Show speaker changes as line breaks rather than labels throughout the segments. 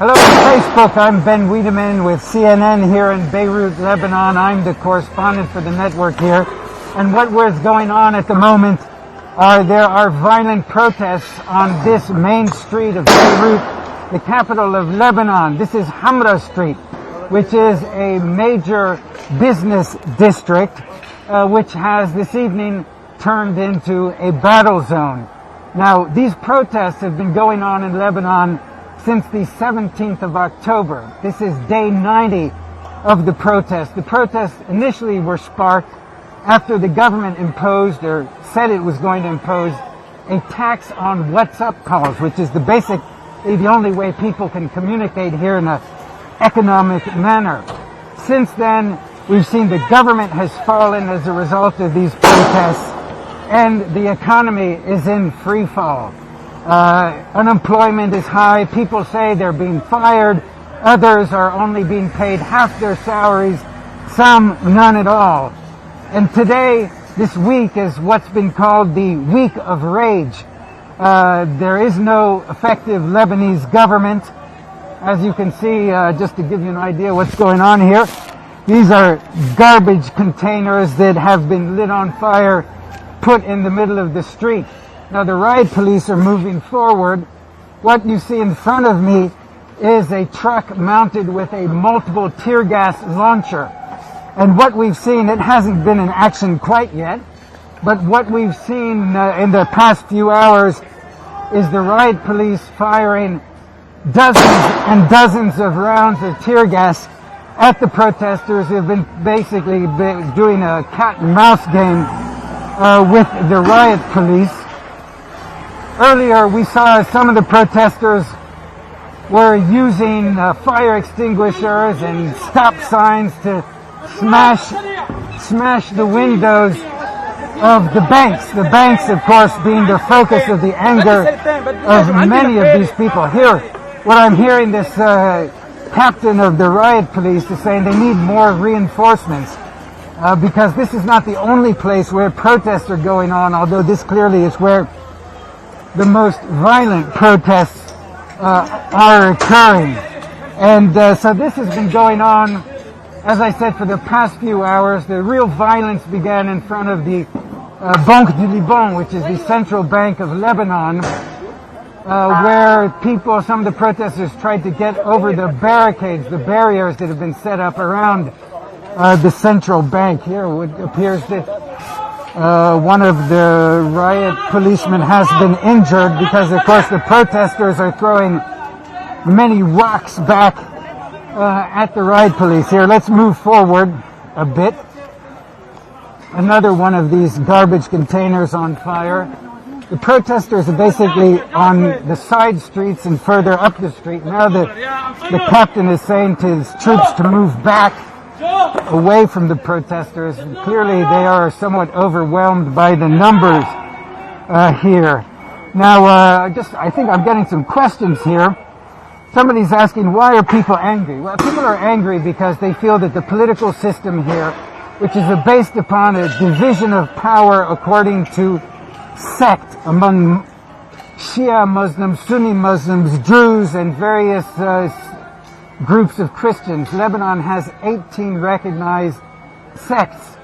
Hello Facebook, I'm Ben Wiedemann with CNN here in Beirut, Lebanon. I'm the correspondent for the network here. And what was going on at the moment there are violent protests on this main street of Beirut, the capital of Lebanon. This is Hamra Street, which is a major business district, which has this evening turned into a battle zone. Now, these protests have been going on in Lebanon since the 17th of October. This is day 90 of the protest. The protests initially were sparked after the government imposed, or said it was going to impose, a tax on WhatsApp calls, which is the only way people can communicate here in an economic manner. Since then, we've seen the government has fallen as a result of these protests, and the economy is in free fall. Unemployment is high. People say they're being fired. Others are only being paid half their salaries. Some none at all. And today, this week, is what's been called the Week of Rage. There is no effective Lebanese government. As you can see, just to give you an idea what's going on here, these are garbage containers that have been lit on fire, put in the middle of the street. Now, the riot police are moving forward. What you see in front of me is a truck mounted with a multiple tear gas launcher. And what we've seen, it hasn't been in action quite yet, but what we've seen in the past few hours is the riot police firing dozens and dozens of rounds of tear gas at the protesters who have been basically doing a cat and mouse game with the riot police. Earlier, we saw some of the protesters were using fire extinguishers and stop signs to smash the windows of the banks. The banks, of course, being the focus of the anger of many of these people. Here, what I'm hearing this captain of the riot police is saying they need more reinforcements because this is not the only place where protests are going on, although this clearly is where the most violent protests are occurring. And so this has been going on, as I said, for the past few hours. The real violence began in front of the Banque du Liban, which is the central bank of Lebanon, where some of the protesters tried to get over the barricades, the barriers that have been set up around the central bank. Here it appears that one of the riot policemen has been injured because, of course, the protesters are throwing many rocks back at the riot police. Here, let's move forward a bit. Another one of these garbage containers on fire. The protesters are basically on the side streets and further up the street. Now the captain is saying to his troops to move back away from the protesters. Clearly, they are somewhat overwhelmed by the numbers here. Now, I think I'm getting some questions here. Somebody's asking, why are people angry? Well, people are angry because they feel that the political system here, which is based upon a division of power according to sect among Shia Muslims, Sunni Muslims, Druze, and various groups of Christians. Lebanon has 18 recognized sects.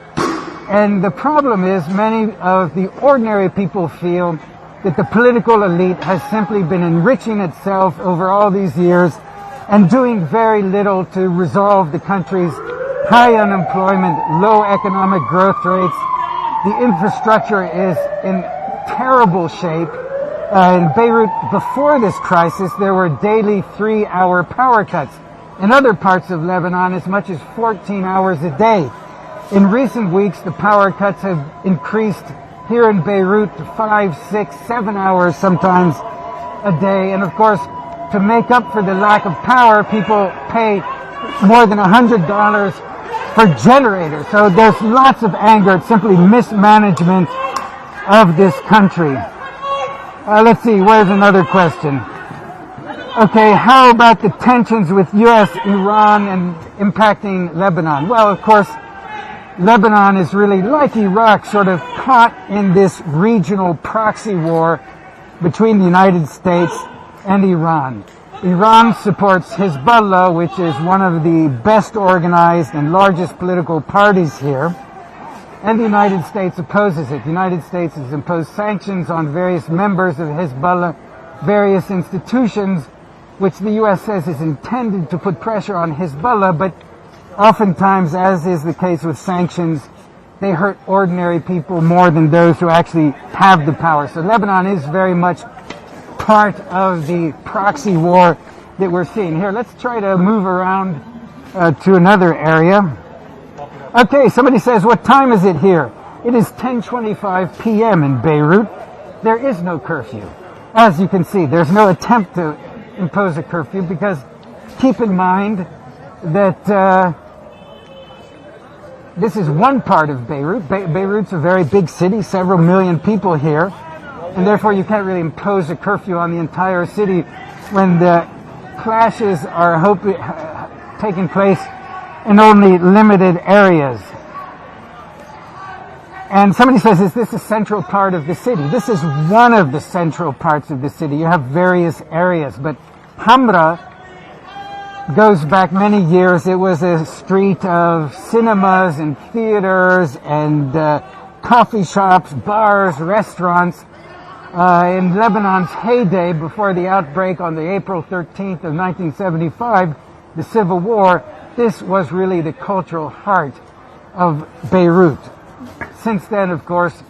And the problem is many of the ordinary people feel that the political elite has simply been enriching itself over all these years and doing very little to resolve the country's high unemployment, low economic growth rates. The infrastructure is in terrible shape. In Beirut, before this crisis, there were daily 3-hour power cuts. In other parts of Lebanon, as much as 14 hours a day. In recent weeks, the power cuts have increased here in Beirut to 5, 6, 7 hours sometimes a day. And of course, to make up for the lack of power, people pay more than $100 for generators. So there's lots of anger. It's simply mismanagement of this country. Let's see, where's another question? Okay, how about the tensions with U.S., Iran, and impacting Lebanon? Well, of course, Lebanon is really, like Iraq, sort of caught in this regional proxy war between the United States and Iran. Iran supports Hezbollah, which is one of the best organized and largest political parties here. And the United States opposes it. The United States has imposed sanctions on various members of Hezbollah, various institutions, which the U.S. says is intended to put pressure on Hezbollah, but oftentimes, as is the case with sanctions, they hurt ordinary people more than those who actually have the power. So Lebanon is very much part of the proxy war that we're seeing here. Let's try to move around to another area. Okay, somebody says, what time is it here? It is 10:25 p.m. in Beirut. There is no curfew. As you can see, there's no attempt to impose a curfew because keep in mind that this is one part of Beirut. Beirut's a very big city, several million people here, and therefore you can't really impose a curfew on the entire city when the clashes are taking place in only limited areas. And somebody says, is this a central part of the city? This is one of the central parts of the city. You have various areas, but Hamra goes back many years. It was a street of cinemas and theaters and coffee shops, bars, restaurants. In Lebanon's heyday, before the outbreak on the April 13th of 1975, the Civil War, this was really the cultural heart of Beirut. Since then, of course,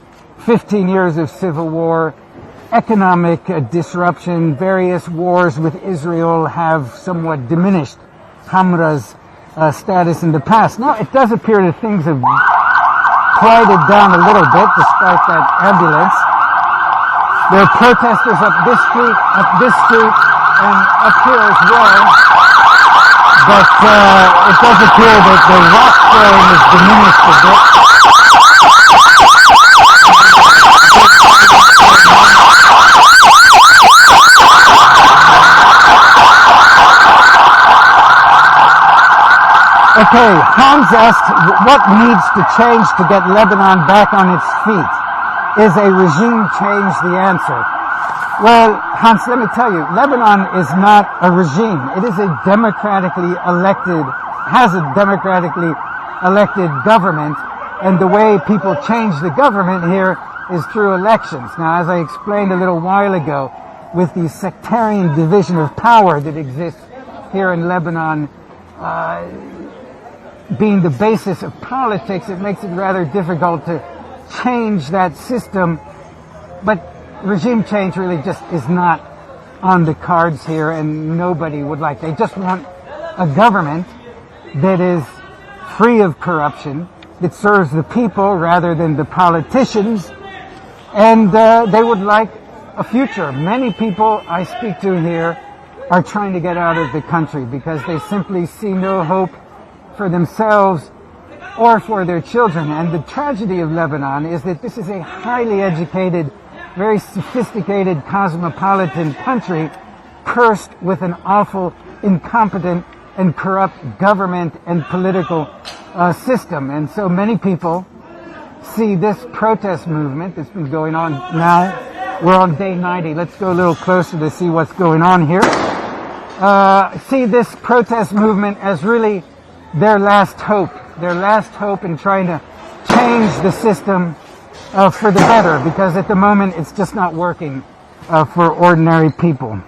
15 years of civil war, economic disruption, various wars with Israel have somewhat diminished Hamra's status in the past. Now, it does appear that things have quieted down a little bit, despite that ambulance. There are protesters up this street, and up here as well. But it does appear that the rock throwing is diminished a bit. Okay, Hans asked what needs to change to get Lebanon back on its feet. Is a regime change the answer? Well, Hans, let me tell you, Lebanon is not a regime. It is a democratically elected government, and the way people change the government here is through elections. Now, as I explained a little while ago, with the sectarian division of power that exists here in Lebanon, being the basis of politics, it makes it rather difficult to change that system. But regime change really just is not on the cards here, and nobody would like. They just want a government that is free of corruption, that serves the people rather than the politicians, and they would like a future. Many people I speak to here are trying to get out of the country because they simply see no hope for themselves or for their children. And the tragedy of Lebanon is that this is a highly educated, very sophisticated, cosmopolitan country cursed with an awful, incompetent, and corrupt government and political system. And so many people see this protest movement that's been going on now. We're on day 90. Let's go a little closer to see what's going on here. See this protest movement as really their last hope in trying to change the system for the better, because at the moment it's just not working for ordinary people.